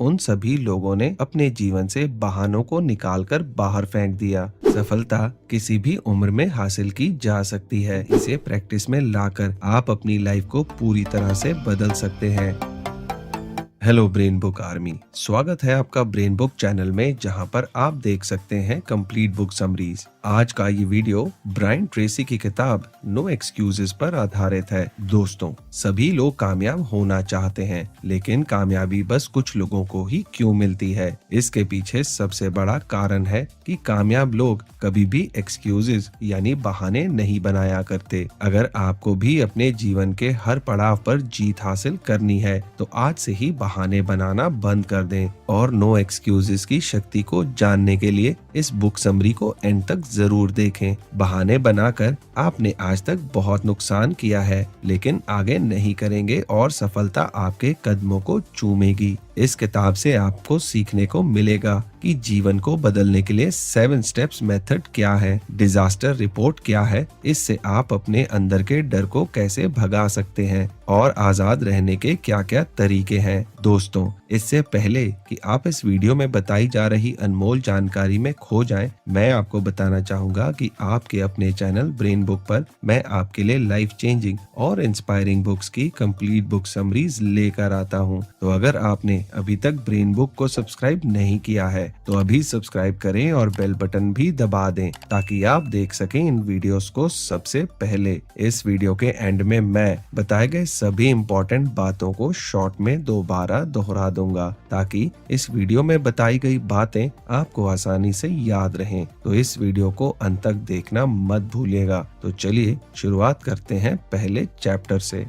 उन सभी लोगों ने अपने जीवन से बहानों को निकालकर बाहर फेंक दिया। सफलता किसी भी उम्र में हासिल की जा सकती है। इसे प्रैक्टिस में लाकर आप अपनी लाइफ को पूरी तरह से बदल सकते हैं। हेलो ब्रेन बुक आर्मी, स्वागत है आपका ब्रेन बुक चैनल में, जहां पर आप देख सकते हैं कंप्लीट बुक समरीज। आज का ये वीडियो ब्रायन ट्रेसी की किताब नो एक्सक्यूजेस पर आधारित है। दोस्तों, सभी लोग कामयाब होना चाहते हैं, लेकिन कामयाबी बस कुछ लोगों को ही क्यों मिलती है? इसके पीछे सबसे बड़ा कारण है कि कामयाब लोग कभी भी एक्सक्यूजेस यानी बहाने नहीं बनाया करते। अगर आपको भी अपने जीवन के हर पड़ाव पर जीत हासिल करनी है, तो आज से ही बहाने बनाना बंद कर दें और नो एक्सक्यूजेस की शक्ति को जानने के लिए इस बुक समरी को एंड तक जरूर देखें। बहाने बनाकर आपने आज तक बहुत नुकसान किया है, लेकिन आगे नहीं करेंगे और सफलता आपके कदमों को चूमेगी। इस किताब से आपको सीखने को मिलेगा कि जीवन को बदलने के लिए 7 स्टेप्स मेथड क्या है, डिजास्टर रिपोर्ट क्या है, इससे आप अपने अंदर के डर को कैसे भगा सकते हैं और आजाद रहने के क्या क्या तरीके हैं। दोस्तों, इससे पहले कि आप इस वीडियो में बताई जा रही अनमोल जानकारी में खो जाएं, मैं आपको बताना चाहूंगा कि आपके अपने चैनल ब्रेन बुक पर मैं आपके लिए लाइफ चेंजिंग और इंस्पायरिंग बुक्स की कंप्लीट बुक समरीज लेकर आता हूं। तो अगर आपने अभी तक ब्रेन बुक को सब्सक्राइब नहीं किया है, तो अभी सब्सक्राइब करें और बेल बटन भी दबा दें, ताकि आप देख सकें इन वीडियोस को सबसे पहले। इस वीडियो के एंड में मैं बताए गए सभी इम्पोर्टेंट बातों को शॉर्ट में दोबारा दोहरा दूंगा, ताकि इस वीडियो में बताई गई बातें आपको आसानी से याद रहें। तो इस वीडियो को अंत तक देखना मत भूलिएगा। तो चलिए शुरुआत करते हैं पहले चैप्टर से।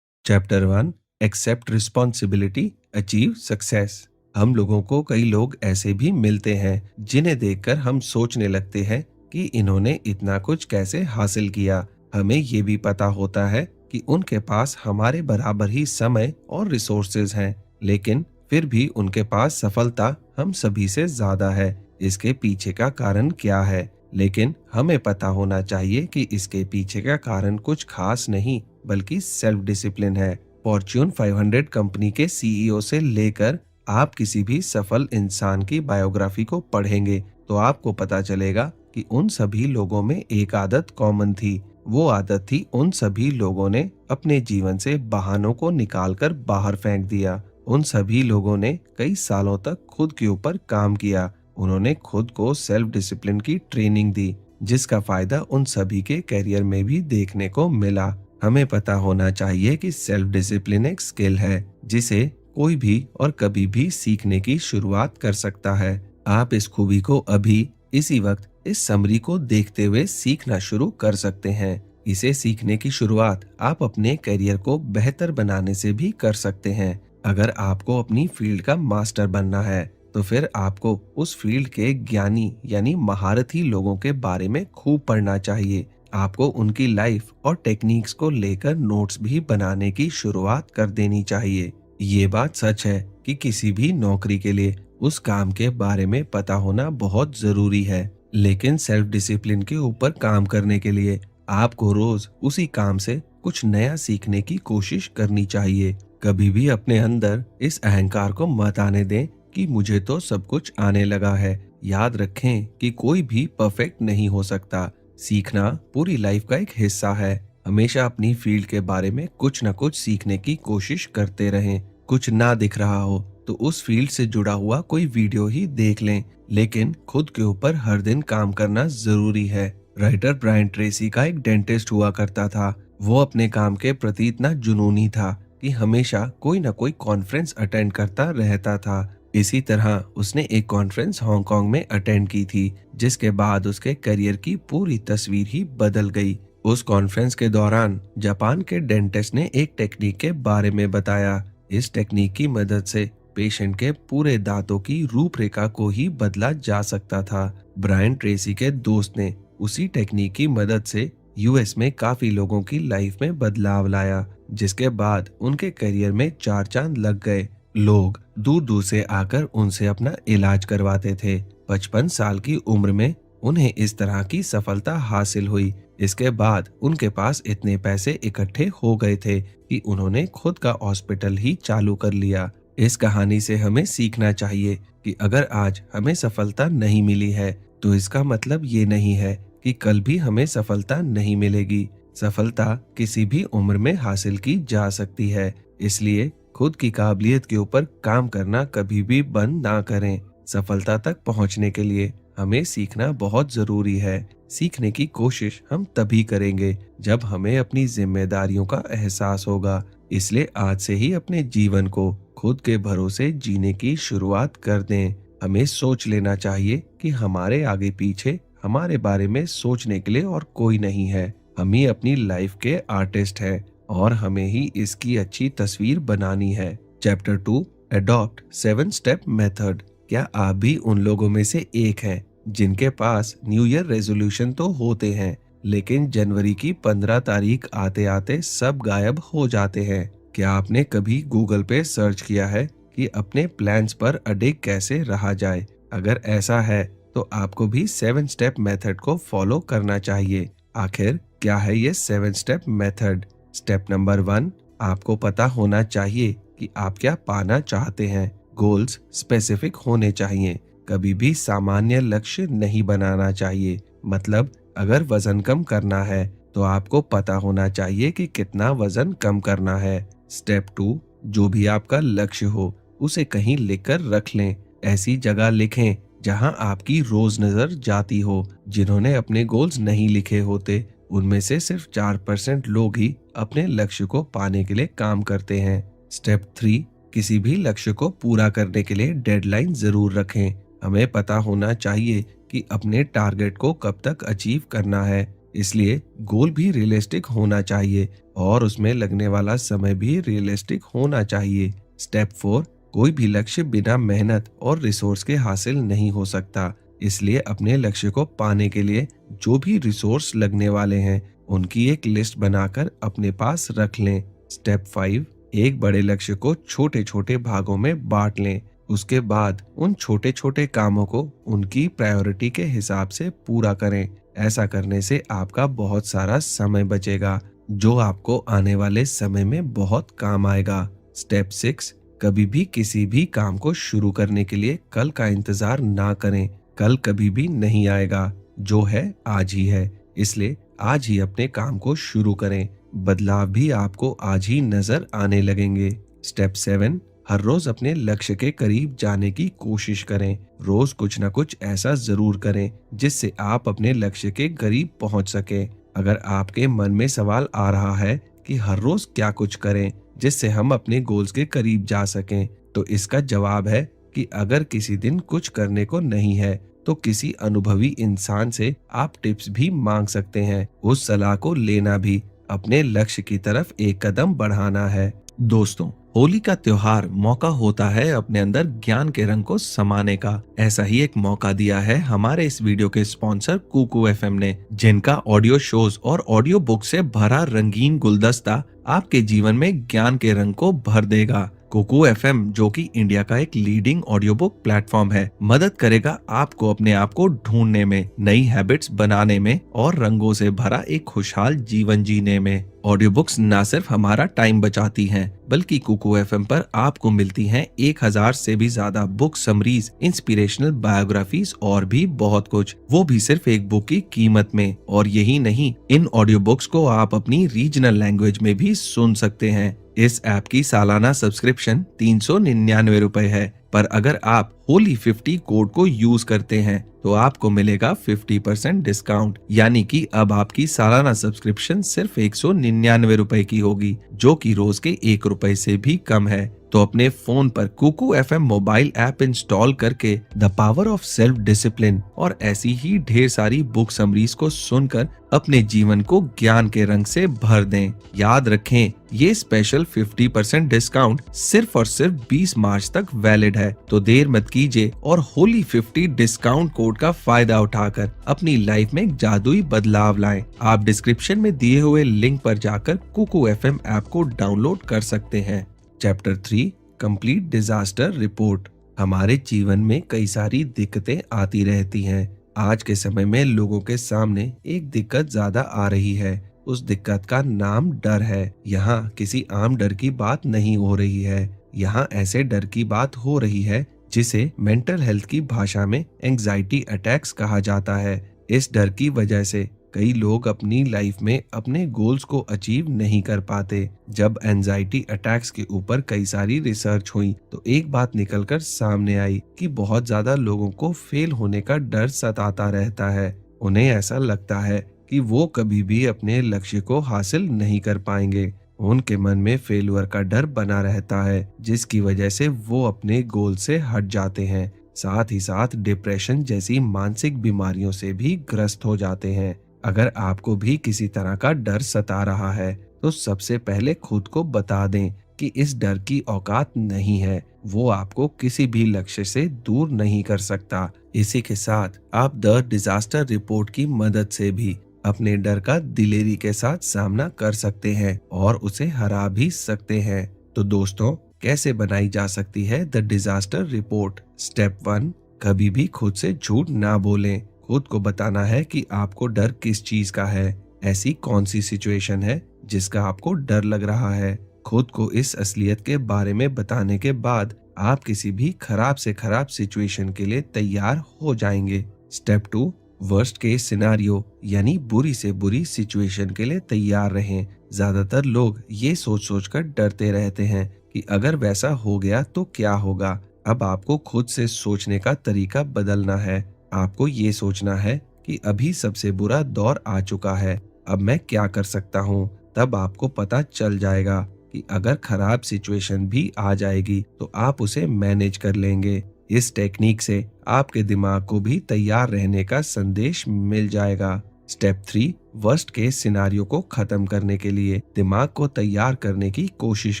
Chapter 1, accept responsibility, achieve success. हम लोगों को कई लोग ऐसे भी मिलते हैं जिन्हें देखकर हम सोचने लगते हैं कि इन्होंने इतना कुछ कैसे हासिल किया। हमें ये भी पता होता है कि उनके पास हमारे बराबर ही समय और रिसोर्सेज हैं, लेकिन फिर भी उनके पास सफलता हम सभी से ज्यादा है। इसके पीछे का कारण क्या है? लेकिन हमें पता होना चाहिए कि इसके पीछे का कारण कुछ खास नहीं, बल्कि सेल्फ डिसिप्लिन है। फॉर्च्यून 500 कंपनी के सीईओ से लेकर आप किसी भी सफल इंसान की बायोग्राफी को पढ़ेंगे तो आपको पता चलेगा कि उन सभी लोगों में एक आदत कॉमन थी। वो आदत थी, उन सभी लोगों ने अपने जीवन से बहानों को निकालकर बाहर फेंक दिया। उन सभी लोगों ने कई सालों तक खुद के ऊपर काम किया। उन्होंने खुद को सेल्फ डिसिप्लिन की ट्रेनिंग दी, जिसका फायदा उन सभी के करियर में भी देखने को मिला। हमें पता होना चाहिए कि सेल्फ डिसिप्लिन एक स्किल है जिसे कोई भी और कभी भी सीखने की शुरुआत कर सकता है। आप इस खूबी को अभी इसी वक्त इस समरी को देखते हुए सीखना शुरू कर सकते हैं। इसे सीखने की शुरुआत आप अपने करियर को बेहतर बनाने से भी कर सकते हैं। अगर आपको अपनी फील्ड का मास्टर बनना है, तो फिर आपको उस फील्ड के ज्ञानी यानी महारथी लोगों के बारे में खूब पढ़ना चाहिए। आपको उनकी लाइफ और टेक्निक्स को लेकर नोट्स भी बनाने की शुरुआत कर देनी चाहिए। ये बात सच है कि किसी भी नौकरी के लिए उस काम के बारे में पता होना बहुत जरूरी है, लेकिन सेल्फ डिसिप्लिन के ऊपर काम करने के लिए आपको रोज उसी काम से कुछ नया सीखने की कोशिश करनी चाहिए। कभी भी अपने अंदर इस अहंकार को मत आने दें कि मुझे तो सब कुछ आने लगा है। याद रखें कि कोई भी परफेक्ट नहीं हो सकता। सीखना पूरी लाइफ का एक हिस्सा है। हमेशा अपनी फील्ड के बारे में कुछ न कुछ सीखने की कोशिश करते रहें। कुछ ना दिख रहा हो तो उस फील्ड से जुड़ा हुआ कोई वीडियो ही देख लें, लेकिन खुद के ऊपर हर दिन काम करना जरूरी है। राइटर ब्रायन ट्रेसी का एक डेंटिस्ट हुआ करता था। वो अपने काम के प्रति इतना जुनूनी था कि हमेशा कोई न कोई कॉन्फ्रेंस अटेंड करता रहता था। इसी तरह उसने एक कॉन्फ्रेंस हांगकांग में अटेंड की थी, जिसके बाद उसके करियर की पूरी तस्वीर ही बदल गई। उस कॉन्फ्रेंस के दौरान जापान के डेंटिस्ट ने एक टेक्निक के बारे में बताया। इस टेक्निक की मदद से पेशेंट के पूरे दांतों की रूपरेखा को ही बदला जा सकता था। ब्रायन ट्रेसी के दोस्त ने उसी टेक्निक की मदद से यूएस में काफी लोगों की लाइफ में बदलाव लाया, जिसके बाद उनके करियर में 4 चांद लग गए। लोग दूर दूर से आकर उनसे अपना इलाज करवाते थे। 55 साल की उम्र में उन्हें इस तरह की सफलता हासिल हुई। इसके बाद उनके पास इतने पैसे इकट्ठे हो गए थे कि उन्होंने खुद का हॉस्पिटल ही चालू कर लिया। इस कहानी से हमें सीखना चाहिए कि अगर आज हमें सफलता नहीं मिली है तो इसका मतलब ये नहीं है कि कल भी हमें सफलता नहीं मिलेगी। सफलता किसी भी उम्र में हासिल की जा सकती है, इसलिए खुद की काबिलियत के ऊपर काम करना कभी भी बंद ना करें। सफलता तक पहुंचने के लिए हमें सीखना बहुत जरूरी है। सीखने की कोशिश हम तभी करेंगे जब हमें अपनी जिम्मेदारियों का एहसास होगा। इसलिए आज से ही अपने जीवन को खुद के भरोसे जीने की शुरुआत कर दें। हमें सोच लेना चाहिए कि हमारे आगे पीछे हमारे बारे में सोचने के लिए और कोई नहीं है। हम ही अपनी लाइफ के आर्टिस्ट हैं और हमें ही इसकी अच्छी तस्वीर बनानी है। Chapter 2, adopt 7 step method. क्या आप भी उन लोगों में से एक हैं जिनके पास न्यू ईयर रेजोल्यूशन तो होते हैं, लेकिन जनवरी की 15 तारीख आते आते सब गायब हो जाते हैं? क्या आपने कभी गूगल पे सर्च किया है कि अपने प्लान्स पर अडिग कैसे रहा जाए? अगर ऐसा है तो आपको भी 7 स्टेप मेथड को फॉलो करना चाहिए। आखिर क्या है ये 7 स्टेप मेथड? स्टेप नंबर 1, आपको पता होना चाहिए कि आप क्या पाना चाहते हैं। गोल्स स्पेसिफिक होने चाहिए। कभी भी सामान्य लक्ष्य नहीं बनाना चाहिए। मतलब अगर वजन कम करना है तो आपको पता होना चाहिए कि कितना वजन कम करना है। स्टेप 2, जो भी आपका लक्ष्य हो उसे कहीं लिखकर रख लें। ऐसी जगह लिखें जहां आपकी रोज नजर जाती हो। जिन्होंने अपने गोल्स नहीं लिखे होते उनमें से सिर्फ 4% लोग ही अपने लक्ष्य को पाने के लिए काम करते हैं। स्टेप 3, किसी भी लक्ष्य को पूरा करने के लिए डेडलाइन जरूर रखें। हमें पता होना चाहिए कि अपने टारगेट को कब तक अचीव करना है, इसलिए गोल भी रियलिस्टिक होना चाहिए और उसमें लगने वाला समय भी रियलिस्टिक होना चाहिए। स्टेप 4, कोई भी लक्ष्य बिना मेहनत और रिसोर्स के हासिल नहीं हो सकता, इसलिए अपने लक्ष्य को पाने के लिए जो भी रिसोर्स लगने वाले हैं उनकी एक लिस्ट बनाकर अपने पास रख लें। स्टेप 5, एक बड़े लक्ष्य को छोटे छोटे भागों में बांट लें। उसके बाद उन छोटे छोटे कामों को उनकी प्रायोरिटी के हिसाब से पूरा करें। ऐसा करने से आपका बहुत सारा समय बचेगा जो आपको आने वाले समय में बहुत काम आएगा। स्टेप 6, कभी भी किसी भी काम को शुरू करने के लिए कल का इंतजार ना करें। कल कभी भी नहीं आएगा, जो है आज ही है, इसलिए आज ही अपने काम को शुरू करें। बदलाव भी आपको आज ही नजर आने लगेंगे। स्टेप 7, हर रोज अपने लक्ष्य के करीब जाने की कोशिश करें। रोज कुछ न कुछ ऐसा जरूर करें जिससे आप अपने लक्ष्य के करीब पहुंच सकें। अगर आपके मन में सवाल आ रहा है कि हर रोज क्या कुछ करें जिससे हम अपने गोल्स के करीब जा सकें, तो इसका जवाब है कि अगर किसी दिन कुछ करने को नहीं है तो किसी अनुभवी इंसान से आप टिप्स भी मांग सकते हैं। उस सलाह को लेना भी अपने लक्ष्य की तरफ एक कदम बढ़ाना है। दोस्तों, होली का त्योहार मौका होता है अपने अंदर ज्ञान के रंग को समाने का। ऐसा ही एक मौका दिया है हमारे इस वीडियो के स्पॉन्सर कुकू एफएम ने, जिनका ऑडियो शोज और ऑडियो बुक से भरा रंगीन गुलदस्ता आपके जीवन में ज्ञान के रंग को भर देगा। कुकू एफएम, जो कि इंडिया का एक लीडिंग ऑडियो बुक प्लेटफॉर्म है, मदद करेगा आपको अपने आप को ढूंढने में, नई हैबिट्स बनाने में और रंगों से भरा एक खुशहाल जीवन जीने में। ऑडियो बुक्स न सिर्फ हमारा टाइम बचाती हैं, बल्कि कुकू एफएम पर आपको मिलती हैं 1000 से भी ज्यादा बुक समरीज, इंस्पिरेशनल बायोग्राफीज और भी बहुत कुछ, वो भी सिर्फ एक बुक की कीमत में। और यही नहीं, इन ऑडियो बुक्स को आप अपनी रीजनल लैंग्वेज में भी सुन सकते हैं। इस ऐप की सालाना सब्सक्रिप्शन 399 रुपए है, पर अगर आप होली 50 कोड को यूज करते हैं तो आपको मिलेगा 50% डिस्काउंट, यानी कि अब आपकी सालाना सब्सक्रिप्शन सिर्फ 199 रुपए की होगी, जो कि रोज के 1 रुपए से भी कम है। तो अपने फोन पर Kuku FM mobile app install करके the power of self discipline और ऐसी ही ढेर सारी बुक समरीज को सुनकर अपने जीवन को ज्ञान के रंग से भर दें। याद रखें, ये स्पेशल 50% डिस्काउंट सिर्फ और सिर्फ 20 मार्च तक वैलिड है, तो देर मत कीजिए और होली 50 डिस्काउंट कोड का फायदा उठाकर अपनी लाइफ में एक जादुई बदलाव लाएं। आप डिस्क्रिप्शन में दिए हुए लिंक पर जाकर कुकू एफएम ऐप को डाउनलोड कर सकते हैं। Chapter 3, complete disaster report. हमारे जीवन में कई सारी दिक्कतें आती रहती हैं, आज के समय में लोगों के सामने एक दिक्कत ज्यादा आ रही है। उस दिक्कत का नाम डर है। यहाँ किसी आम डर की बात नहीं हो रही है। यहाँ ऐसे डर की बात हो रही है जिसे मेंटल हेल्थ की भाषा में एंजाइटी अटैक्स कहा जाता है। इस डर की वजह से कई लोग अपनी लाइफ में अपने गोल्स को अचीव नहीं कर पाते। जब एंजाइटी अटैक्स के ऊपर कई सारी रिसर्च हुई तो एक बात निकलकर सामने आई कि बहुत ज्यादा लोगों को फेल होने का डर सताता रहता है। उन्हें ऐसा लगता है कि वो कभी भी अपने लक्ष्य को हासिल नहीं कर पाएंगे। उनके मन में फेलुअर का डर बना रहता है, जिसकी वजह से वो अपने गोल से हट जाते हैं। साथ ही साथ डिप्रेशन जैसी मानसिक बीमारियों से भी ग्रस्त हो जाते हैं। अगर आपको भी किसी तरह का डर सता रहा है तो सबसे पहले खुद को बता दें कि इस डर की औकात नहीं है। वो आपको किसी भी लक्ष्य से दूर नहीं कर सकता। इसी के साथ आप द डिजास्टर रिपोर्ट की मदद से भी अपने डर का दिलेरी के साथ सामना कर सकते हैं और उसे हरा भी सकते हैं। तो दोस्तों, कैसे बनाई जा सकती है द डिजास्टर रिपोर्ट? स्टेप 1, कभी भी खुद से झूठ ना बोलें। खुद को बताना है कि आपको डर किस चीज का है। ऐसी कौन सी सिचुएशन है जिसका आपको डर लग रहा है। खुद को इस असलियत के बारे में बताने के बाद आप किसी भी खराब से खराब सिचुएशन के लिए तैयार हो जाएंगे। स्टेप 2, वर्स्ट केस सिनारियो यानी बुरी से बुरी सिचुएशन के लिए तैयार रहें। ज्यादातर लोग ये सोच सोच कर डरते रहते हैं कि अगर वैसा हो गया तो क्या होगा। अब आपको खुद से सोचने का तरीका बदलना है। आपको ये सोचना है कि अभी सबसे बुरा दौर आ चुका है, अब मैं क्या कर सकता हूँ। तब आपको पता चल जाएगा कि अगर खराब सिचुएशन भी आ जाएगी तो आप उसे मैनेज कर लेंगे। इस टेक्निक से आपके दिमाग को भी तैयार रहने का संदेश मिल जाएगा। स्टेप 3, वर्स्ट केस सिनारियो को खत्म करने के लिए दिमाग को तैयार करने की कोशिश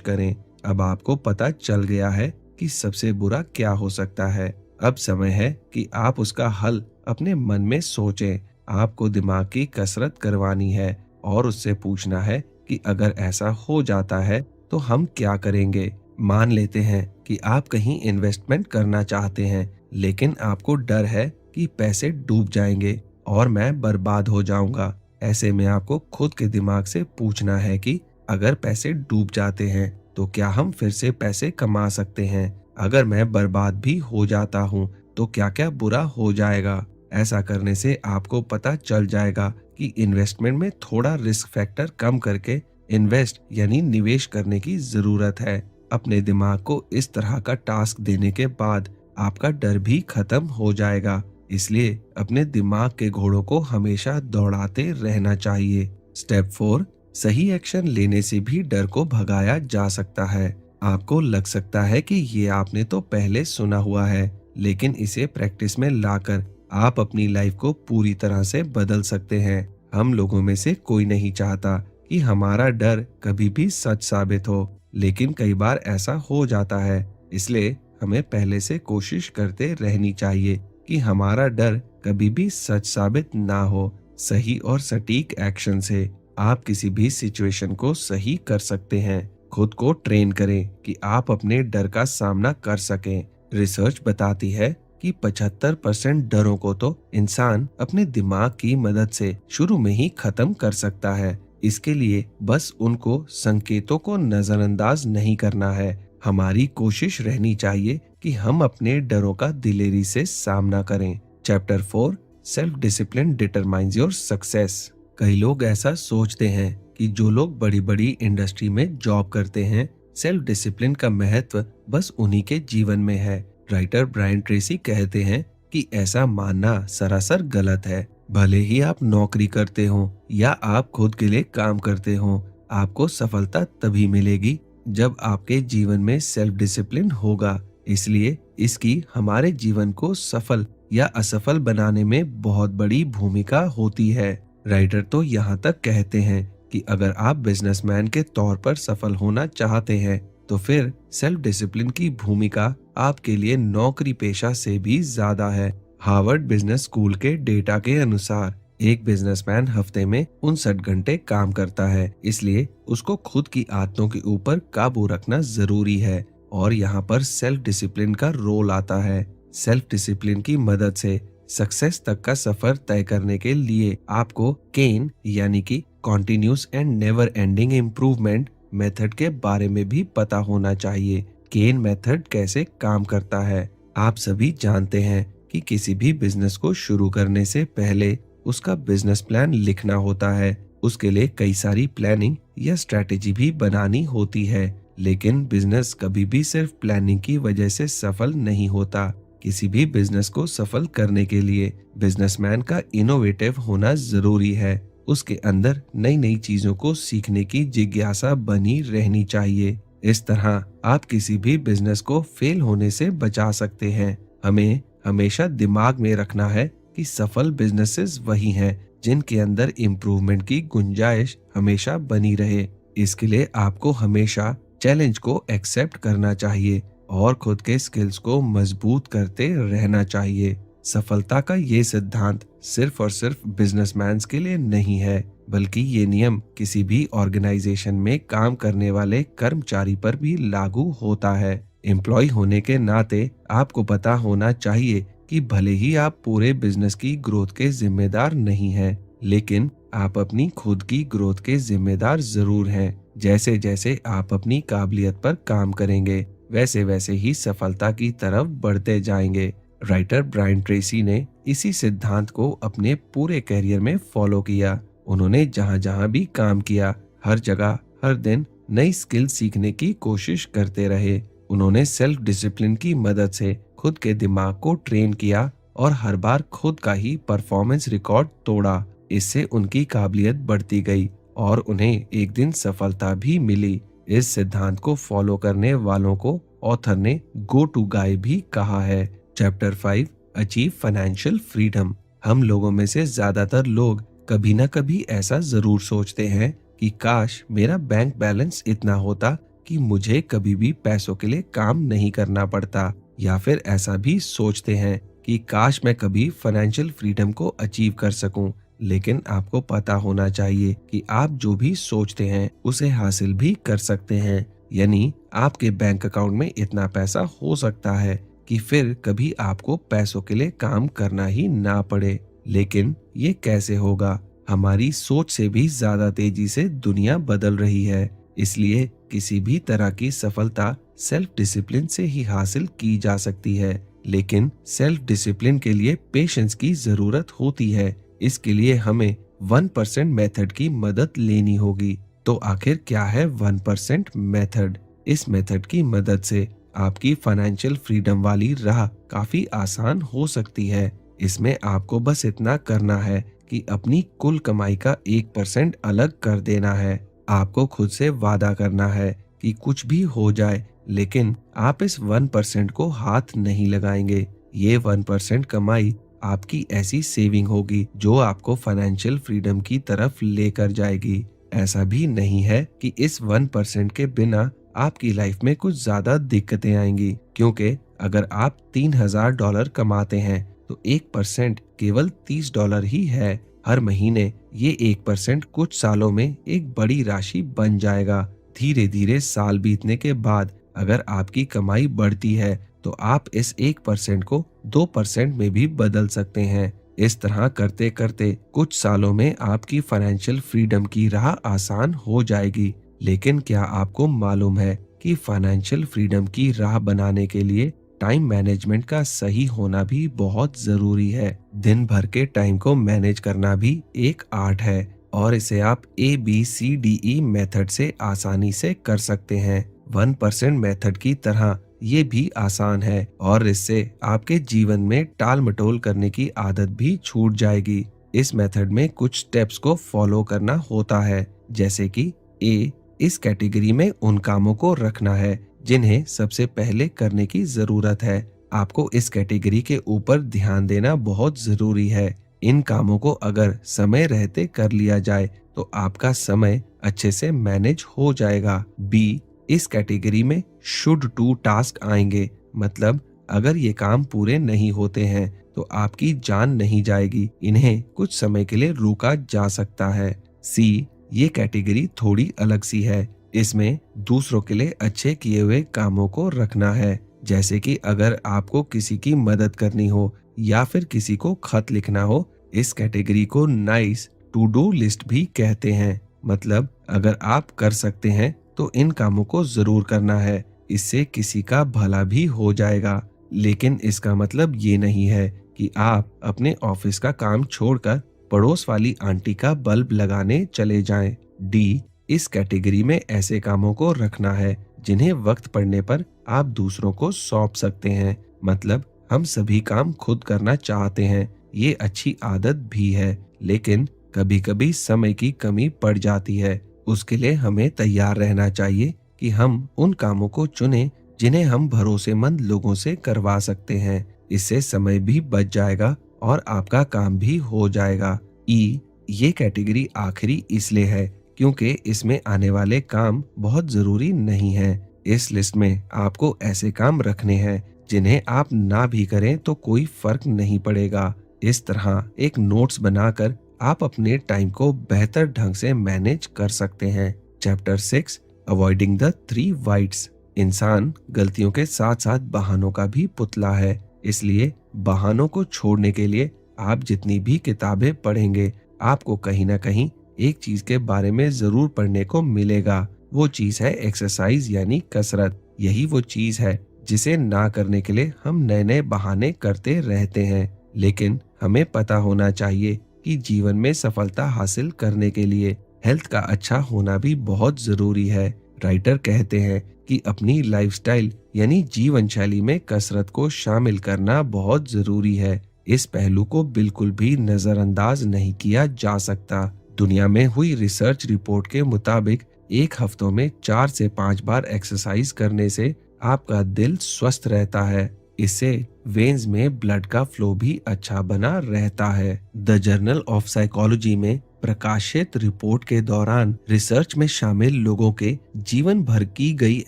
करें। अब आपको पता चल गया है कि सबसे बुरा क्या हो सकता है। अब समय है कि आप उसका हल अपने मन में सोचें। आपको दिमाग की कसरत करवानी है और उससे पूछना है कि अगर ऐसा हो जाता है तो हम क्या करेंगे। मान लेते हैं कि आप कहीं इन्वेस्टमेंट करना चाहते हैं, लेकिन आपको डर है कि पैसे डूब जाएंगे और मैं बर्बाद हो जाऊंगा। ऐसे में आपको खुद के दिमाग से पूछना है कि अगर पैसे डूब जाते हैं तो क्या हम फिर से पैसे कमा सकते हैं। अगर मैं बर्बाद भी हो जाता हूँ तो क्या क्या बुरा हो जाएगा। ऐसा करने से आपको पता चल जाएगा कि इन्वेस्टमेंट में थोड़ा रिस्क फैक्टर कम करके इन्वेस्ट यानी निवेश करने की जरूरत है। अपने दिमाग को इस तरह का टास्क देने के बाद आपका डर भी खत्म हो जाएगा। इसलिए अपने दिमाग के घोड़ों को हमेशा दौड़ाते रहना चाहिए। स्टेप 4, सही एक्शन लेने से भी डर को भगाया जा सकता है। आपको लग सकता है कि ये आपने तो पहले सुना हुआ है, लेकिन इसे प्रैक्टिस में लाकर आप अपनी लाइफ को पूरी तरह से बदल सकते हैं। हम लोगों में से कोई नहीं चाहता कि हमारा डर कभी भी सच साबित हो, लेकिन कई बार ऐसा हो जाता है। इसलिए हमें पहले से कोशिश करते रहनी चाहिए कि हमारा डर कभी भी सच साबित ना हो। सही और सटीक एक्शन से आप किसी भी सिचुएशन को सही कर सकते हैं। खुद को ट्रेन करें कि आप अपने डर का सामना कर सकें। रिसर्च बताती है कि 75% डरों को तो इंसान अपने दिमाग की मदद से शुरू में ही खत्म कर सकता है। इसके लिए बस उनको संकेतों को नजरअंदाज नहीं करना है। हमारी कोशिश रहनी चाहिए कि हम अपने डरों का दिलेरी से सामना करें। Chapter 4, self discipline determines your success. कई लोग ऐसा सोचते हैं कि जो लोग बड़ी बड़ी इंडस्ट्री में जॉब करते हैं, सेल्फ डिसिप्लिन का महत्व बस उन्हीं के जीवन में है। राइटर ब्रायन ट्रेसी कहते हैं कि ऐसा मानना सरासर गलत है। भले ही आप नौकरी करते हो या आप खुद के लिए काम करते हो, आपको सफलता तभी मिलेगी जब आपके जीवन में सेल्फ डिसिप्लिन होगा। इसलिए इसकी हमारे जीवन को सफल या असफल बनाने में बहुत बड़ी भूमिका होती है। राइटर तो यहाँ तक कहते हैं कि अगर आप बिजनेसमैन के तौर पर सफल होना चाहते हैं तो फिर सेल्फ डिसिप्लिन की भूमिका आपके लिए नौकरी पेशा से भी ज्यादा है। हार्वर्ड बिजनेस स्कूल के डेटा के अनुसार एक बिजनेसमैन हफ्ते में 59 घंटे काम करता है। इसलिए उसको खुद की आदतों के ऊपर काबू रखना जरूरी है और यहाँ पर सेल्फ डिसिप्लिन का रोल आता है। सेल्फ डिसिप्लिन की मदद से सक्सेस तक का सफर तय करने के लिए आपको केन यानी कि continuous and never ending improvement method के बारे में भी पता होना चाहिए। केन मेथड कैसे काम करता है? आप सभी जानते हैं कि किसी भी बिजनेस को शुरू करने से पहले उसका बिजनेस प्लान लिखना होता है। उसके लिए कई सारी प्लानिंग या स्ट्रेटेजी भी बनानी होती है। लेकिन बिजनेस कभी भी सिर्फ प्लानिंग की वजह से सफल नहीं होता। किसी भी बिजनेस को सफल करने के लिए बिजनेसमैन का इनोवेटिव होना जरूरी है। उसके अंदर नई नई चीजों को सीखने की जिज्ञासा बनी रहनी चाहिए। इस तरह आप किसी भी बिजनेस को फेल होने से बचा सकते हैं। हमें हमेशा दिमाग में रखना है कि सफल बिजनेसेस वही हैं जिनके अंदर इम्प्रूवमेंट की गुंजाइश हमेशा बनी रहे। इसके लिए आपको हमेशा चैलेंज को एक्सेप्ट करना चाहिए और खुद के स्किल्स को मजबूत करते रहना चाहिए। सफलता का ये सिद्धांत सिर्फ और सिर्फ बिजनेसमैन्स के लिए नहीं है, बल्कि ये नियम किसी भी ऑर्गेनाइजेशन में काम करने वाले कर्मचारी पर भी लागू होता है। एम्प्लॉय होने के नाते आपको पता होना चाहिए कि भले ही आप पूरे बिजनेस की ग्रोथ के जिम्मेदार नहीं हैं, लेकिन आप अपनी खुद की ग्रोथ के जिम्मेदार जरूर हैं। जैसे जैसे आप अपनी काबिलियत पर काम करेंगे, वैसे वैसे ही सफलता की तरफ बढ़ते जाएंगे। राइटर ब्रायन ट्रेसी ने इसी सिद्धांत को अपने पूरे करियर में फॉलो किया। उन्होंने जहां जहां भी काम किया, हर जगह हर दिन नई स्किल सीखने की कोशिश करते रहे। उन्होंने सेल्फ डिसिप्लिन की मदद से खुद के दिमाग को ट्रेन किया और हर बार खुद का ही परफॉर्मेंस रिकॉर्ड तोड़ा। इससे उनकी काबिलियत बढ़ती गई और उन्हें एक दिन सफलता भी मिली। इस सिद्धांत को फॉलो करने वालों को ऑथर ने गो टू गाय भी कहा है। Chapter 5 achieve financial freedom. हम लोगों में से ज्यादातर लोग कभी ना कभी ऐसा जरूर सोचते हैं कि काश मेरा बैंक बैलेंस इतना होता कि मुझे कभी भी पैसों के लिए काम नहीं करना पड़ता, या फिर ऐसा भी सोचते हैं कि काश मैं कभी फाइनेंशियल फ्रीडम को अचीव कर सकूं। लेकिन आपको पता होना चाहिए कि आप जो भी सोचते हैं उसे हासिल भी कर सकते हैं। यानी आपके बैंक अकाउंट में इतना पैसा हो सकता है कि फिर कभी आपको पैसों के लिए काम करना ही ना पड़े। लेकिन ये कैसे होगा? हमारी सोच से भी ज्यादा तेजी से दुनिया बदल रही है। इसलिए किसी भी तरह की सफलता सेल्फ डिसिप्लिन से ही हासिल की जा सकती है। लेकिन सेल्फ डिसिप्लिन के लिए पेशेंस की जरूरत होती है। इसके लिए हमें 1% मेथड की मदद लेनी होगी। तो आखिर क्या है 1% मेथड? इस मेथड की मदद से आपकी फाइनेंशियल फ्रीडम वाली राह काफी आसान हो सकती है। इसमें आपको बस इतना करना है कि अपनी कुल कमाई का 1% अलग कर देना है। आपको खुद से वादा करना है कि कुछ भी हो जाए, लेकिन आप इस 1% को हाथ नहीं लगाएंगे। ये 1% कमाई आपकी ऐसी सेविंग होगी जो आपको फाइनेंशियल फ्रीडम की तरफ लेकर जाएगी। ऐसा भी नहीं है कि इस 1% के बिना आपकी लाइफ में कुछ ज्यादा दिक्कतें आएंगी, क्योंकि अगर आप $3000 कमाते हैं तो 1% केवल $30 ही है। हर महीने ये 1% कुछ सालों में एक बड़ी राशि बन जाएगा। धीरे धीरे साल बीतने के बाद अगर आपकी कमाई बढ़ती है तो आप इस 1% को 2% में भी बदल सकते हैं। इस तरह करते करते कुछ सालों में आपकी फाइनेंशियल फ्रीडम की राह आसान हो जाएगी। लेकिन क्या आपको मालूम है कि फाइनेंशियल फ्रीडम की राह बनाने के लिए टाइम मैनेजमेंट का सही होना भी बहुत जरूरी है। दिन भर के टाइम को मैनेज करना भी एक आर्ट है और इसे आप ABCDE मेथड से आसानी से कर सकते हैं। 1% मेथड की तरह ये भी आसान है और इससे आपके जीवन में टाल मटोल करने की आदत भी छूट जाएगी। इस मेथड में कुछ स्टेप्स को फॉलो करना होता है, जैसे कि A, इस कैटेगरी में उन कामों को रखना है जिन्हें सबसे पहले करने की जरूरत है। आपको इस कैटेगरी के ऊपर ध्यान देना बहुत जरूरी है। इन कामों को अगर समय रहते कर लिया जाए तो आपका समय अच्छे से मैनेज हो जाएगा। B, इस कैटेगरी में शुड टू टास्क आएंगे, मतलब अगर ये काम पूरे नहीं होते हैं तो आपकी जान नहीं जाएगी, इन्हें कुछ समय के लिए रोका जा सकता है। C, ये कैटेगरी थोड़ी अलग सी है। इसमें दूसरों के लिए अच्छे किए हुए कामों को रखना है, जैसे कि अगर आपको किसी की मदद करनी हो या फिर किसी को खत लिखना हो, इस कैटेगरी को नाइस टू डू लिस्ट भी कहते हैं। मतलब अगर आप कर सकते हैं तो इन कामों को जरूर करना है, इससे किसी का भला भी हो जाएगा। लेकिन इसका मतलब ये नहीं है कि आप अपने ऑफिस का काम छोड़कर पड़ोस वाली आंटी का बल्ब लगाने चले जाएं। डी, इस कैटेगरी में ऐसे कामों को रखना है जिन्हें वक्त पड़ने पर आप दूसरों को सौंप सकते हैं। मतलब हम सभी काम खुद करना चाहते हैं, ये अच्छी आदत भी है, लेकिन कभी कभी समय की कमी पड़ जाती है। उसके लिए हमें तैयार रहना चाहिए कि हम उन कामों को चुनें जिन्हें हम भरोसेमंद लोगों से करवा सकते हैं। इससे समय भी बच जाएगा और आपका काम भी हो जाएगा। ई, ये कैटेगरी आखिरी इसलिए है क्योंकि इसमें आने वाले काम बहुत जरूरी नहीं है। इस लिस्ट में आपको ऐसे काम रखने हैं जिन्हें आप ना भी करें तो कोई फर्क नहीं पड़ेगा। इस तरह एक नोट्स बनाकर आप अपने टाइम को बेहतर ढंग से मैनेज कर सकते हैं। Chapter 6, avoiding the 3 whites. इंसान गलतियों के साथ साथ बहानों का भी पुतला है, इसलिए बहानों को छोड़ने के लिए आप जितनी भी किताबें पढ़ेंगे, आपको कहीं ना कहीं एक चीज के बारे में जरूर पढ़ने को मिलेगा। वो चीज है एक्सरसाइज यानी कसरत। यही वो चीज है जिसे ना करने के लिए हम नए नए बहाने करते रहते हैं। लेकिन हमें पता होना चाहिए कि जीवन में सफलता हासिल करने के लिए हेल्थ का अच्छा होना भी बहुत जरूरी है। राइटर कहते हैं कि अपनी लाइफस्टाइल यानी जीवन शैली में कसरत को शामिल करना बहुत जरूरी है। इस पहलू को बिल्कुल भी नजरअंदाज नहीं किया जा सकता। दुनिया में हुई रिसर्च रिपोर्ट के मुताबिक एक हफ्तों में 4 से 5 बार एक्सरसाइज करने से आपका दिल स्वस्थ रहता है। इससे वेन्स में ब्लड का फ्लो भी अच्छा बना रहता है। द जर्नल ऑफ साइकोलॉजी में प्रकाशित रिपोर्ट के दौरान रिसर्च में शामिल लोगों के जीवन भर की गई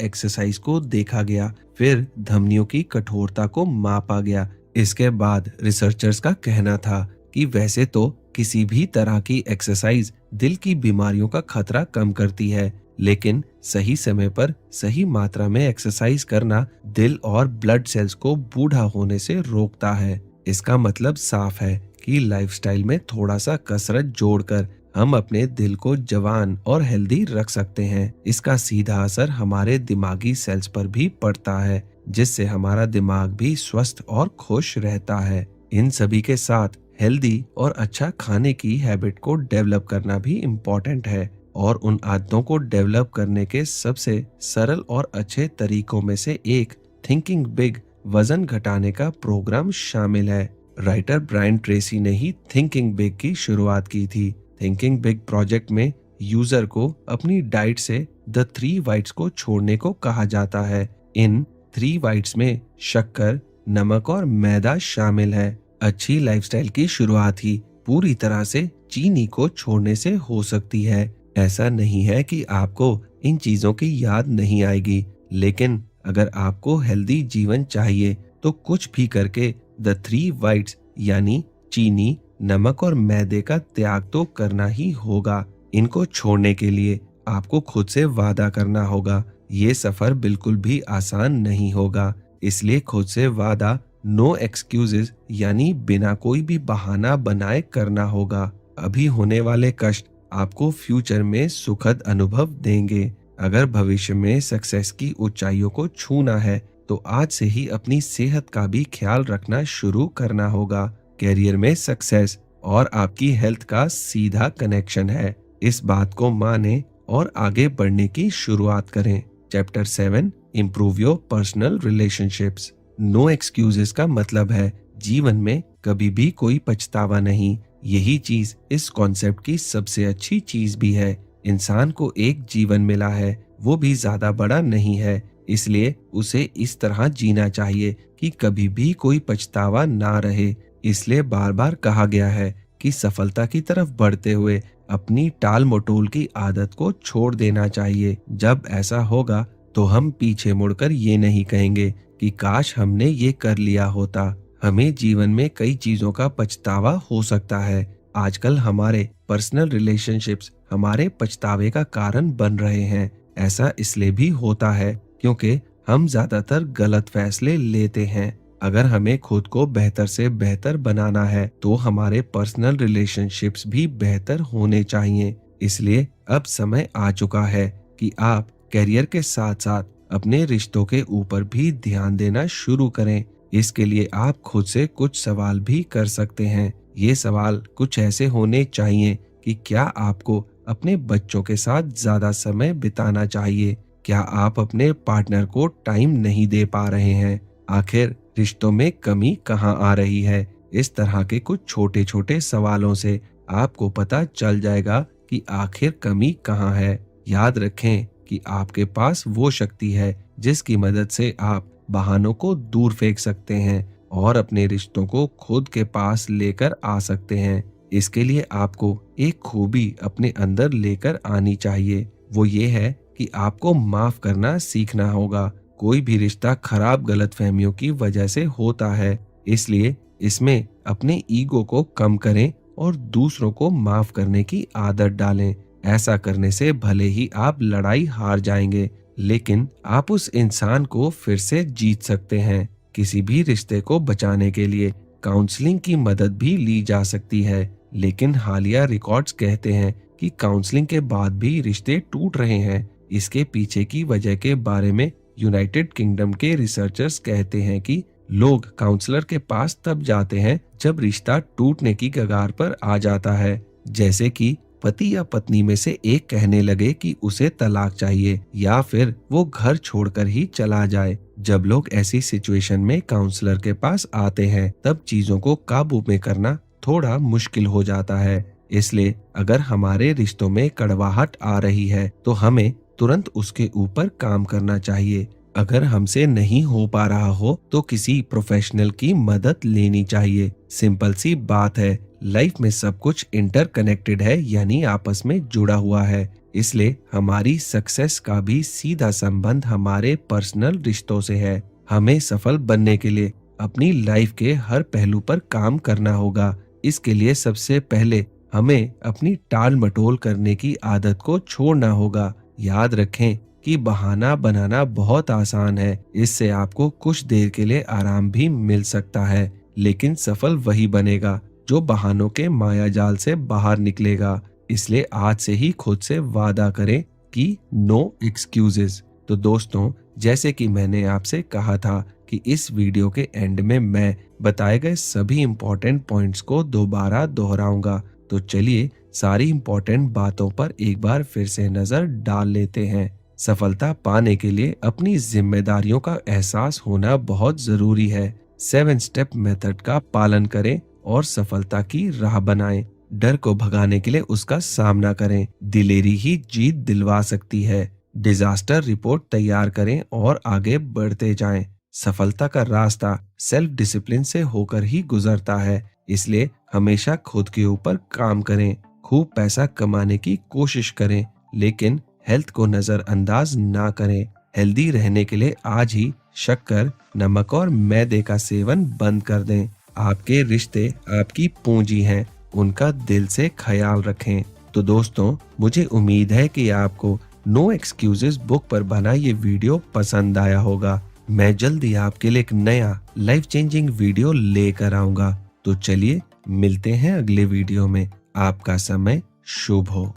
एक्सरसाइज को देखा गया, फिर धमनियों की कठोरता को मापा गया। इसके बाद रिसर्चर्स का कहना था कि वैसे तो किसी भी तरह की एक्सरसाइज दिल की बीमारियों का खतरा कम करती है, लेकिन सही समय पर सही मात्रा में एक्सरसाइज करना दिल और ब्लड सेल्स को बूढ़ा होने से रोकता है। इसका मतलब साफ है कि लाइफस्टाइल में थोड़ा सा कसरत जोड़कर हम अपने दिल को जवान और हेल्दी रख सकते हैं। इसका सीधा असर हमारे दिमागी सेल्स पर भी पड़ता है, जिससे हमारा दिमाग भी स्वस्थ और खुश रहता है। इन सभी के साथ हेल्दी और अच्छा खाने की हैबिट को डेवलप करना भी इम्पोर्टेंट है, और उन आदतों को डेवलप करने के सबसे सरल और अच्छे तरीकों में से एक थिंकिंग बिग वजन घटाने का प्रोग्राम शामिल है। राइटर ब्रायन ट्रेसी ने ही थिंकिंग बिग की शुरुआत की थी। थिंकिंग बिग प्रोजेक्ट में यूजर को अपनी डाइट से द 3 वाइट्स को छोड़ने को कहा जाता है। इन 3 वाइट्स में शक्कर, नमक और मैदा शामिल है। अच्छी लाइफस्टाइल की शुरुआत ही पूरी तरह से चीनी को छोड़ने से हो सकती है। ऐसा नहीं है कि आपको इन चीजों की याद नहीं आएगी, लेकिन अगर आपको हेल्दी जीवन चाहिए तो कुछ भी करके द 3 वाइट्स यानी चीनी, नमक और मैदे का त्याग तो करना ही होगा। इनको छोड़ने के लिए आपको खुद से वादा करना होगा। ये सफर बिल्कुल भी आसान नहीं होगा, इसलिए खुद से वादा नो एक्सक्यूजेस यानी बिना कोई भी बहाना बनाए करना होगा। अभी होने वाले कष्ट आपको फ्यूचर में सुखद अनुभव देंगे। अगर भविष्य में सक्सेस की ऊंचाइयों को छूना है तो आज से ही अपनी सेहत का भी ख्याल रखना शुरू करना होगा। कैरियर में सक्सेस और आपकी हेल्थ का सीधा कनेक्शन है। इस बात को माने और आगे बढ़ने की शुरुआत करें। Chapter 7, improve your personal relationships. No excuses का मतलब है जीवन में कभी भी कोई पछतावा नहीं। यही चीज इस कॉन्सेप्ट की सबसे अच्छी चीज भी है। इंसान को एक जीवन मिला है, वो भी ज्यादा बड़ा नहीं है, इसलिए उसे इस तरह जीना चाहिए कि कभी भी कोई पछतावा ना रहे। इसलिए बार बार कहा गया है कि सफलता की तरफ बढ़ते हुए अपनी टाल मटोल की आदत को छोड़ देना चाहिए। जब ऐसा होगा तो हम पीछे मुड़कर ये नहीं कहेंगे कि काश हमने ये कर लिया होता। हमें जीवन में कई चीजों का पछतावा हो सकता है। आजकल हमारे पर्सनल रिलेशनशिप्स हमारे पछतावे का कारण बन रहे हैं। ऐसा इसलिए भी होता है क्योंकि हम ज्यादातर गलत फैसले लेते हैं। अगर हमें खुद को बेहतर से बेहतर बनाना है तो हमारे पर्सनल रिलेशनशिप्स भी बेहतर होने चाहिए। इसलिए अब समय आ चुका है कि आप करियर के साथ साथ अपने रिश्तों के ऊपर भी ध्यान देना शुरू करें। इसके लिए आप खुद से कुछ सवाल भी कर सकते हैं। ये सवाल कुछ ऐसे होने चाहिए कि क्या आपको अपने बच्चों के साथ ज्यादा समय बिताना चाहिए? क्या आप अपने पार्टनर को टाइम नहीं दे पा रहे हैं? आखिर रिश्तों में कमी कहाँ आ रही है? इस तरह के कुछ छोटे छोटे सवालों से आपको पता चल जाएगा कि आखिर कमी कहाँ है। याद रखें कि आपके पास वो शक्ति है जिसकी मदद से आप बहानों को दूर फेंक सकते हैं और अपने रिश्तों को खुद के पास लेकर आ सकते हैं। इसके लिए आपको एक खूबी अपने अंदर लेकर आनी चाहिए। वो ये है कि आपको माफ करना सीखना होगा। कोई भी रिश्ता खराब गलतफहमियों की वजह से होता है, इसलिए इसमें अपने ईगो को कम करें और दूसरों को माफ करने की आदत डालें। ऐसा करने से भले ही आप लड़ाई हार जाएंगे, लेकिन आप उस इंसान को फिर से जीत सकते हैं। किसी भी रिश्ते को बचाने के लिए काउंसलिंग की मदद भी ली जा सकती है, लेकिन हालिया रिकॉर्ड्स कहते हैं कि काउंसलिंग के बाद भी रिश्ते टूट रहे हैं। इसके पीछे की वजह के बारे में यूनाइटेड किंगडम के रिसर्चर्स कहते हैं कि लोग काउंसलर के पास तब जाते हैं जब रिश्ता टूटने की कगार पर आ जाता है, जैसे कि पति या पत्नी में से एक कहने लगे कि उसे तलाक चाहिए या फिर वो घर छोड़कर ही चला जाए। जब लोग ऐसी सिचुएशन में काउंसलर के पास आते हैं तब चीजों को काबू में करना थोड़ा मुश्किल हो जाता है। इसलिए अगर हमारे रिश्तों में कड़वाहट आ रही है तो हमें तुरंत उसके ऊपर काम करना चाहिए। अगर हमसे नहीं हो पा रहा हो तो किसी प्रोफेशनल की मदद लेनी चाहिए। सिंपल सी बात है, लाइफ में सब कुछ इंटरकनेक्टेड है, यानी आपस में जुड़ा हुआ है। इसलिए हमारी सक्सेस का भी सीधा संबंध हमारे पर्सनल रिश्तों से है। हमें सफल बनने के लिए अपनी लाइफ के हर पहलू पर काम करना होगा। इसके लिए सबसे पहले हमें अपनी टाल मटोल करने की आदत को छोड़ना होगा। याद रखें कि बहाना बनाना बहुत आसान है, इससे आपको कुछ देर के लिए आराम भी मिल सकता है, लेकिन सफल वही बनेगा जो बहानों के माया जाल से बाहर निकलेगा। इसलिए आज से ही खुद से वादा करें कि नो एक्सक्यूजेस। तो दोस्तों, जैसे कि मैंने आपसे कहा था कि इस वीडियो के एंड में मैं बताए गए सभी इंपॉर्टेंट पॉइंट्स को दोबारा दोहराऊंगा। तो चलिए सारी इंपॉर्टेंट बातों पर एक बार फिर से नजर डाल लेते हैं। सफलता पाने के लिए अपनी जिम्मेदारियों का एहसास होना बहुत जरूरी है। 7 स्टेप मेथड का पालन करें और सफलता की राह बनाएं। डर को भगाने के लिए उसका सामना करें। दिलेरी ही जीत दिलवा सकती है। डिजास्टर रिपोर्ट तैयार करें और आगे बढ़ते जाएं। सफलता का रास्ता सेल्फ डिसिप्लिन से होकर ही गुजरता है, इसलिए हमेशा खुद के ऊपर काम करें। खूब पैसा कमाने की कोशिश करें, लेकिन हेल्थ को नजरअंदाज ना करें। हेल्दी रहने के लिए आज ही शक्कर, नमक और मैदे का सेवन बंद कर दें। आपके रिश्ते आपकी पूंजी हैं, उनका दिल से ख्याल रखें। तो दोस्तों, मुझे उम्मीद है कि आपको नो एक्सक्यूजेस बुक पर बना ये वीडियो पसंद आया होगा। मैं जल्दी आपके लिए एक नया लाइफ चेंजिंग वीडियो लेकर आऊंगा। तो चलिए मिलते हैं अगले वीडियो में। आपका समय शुभ हो।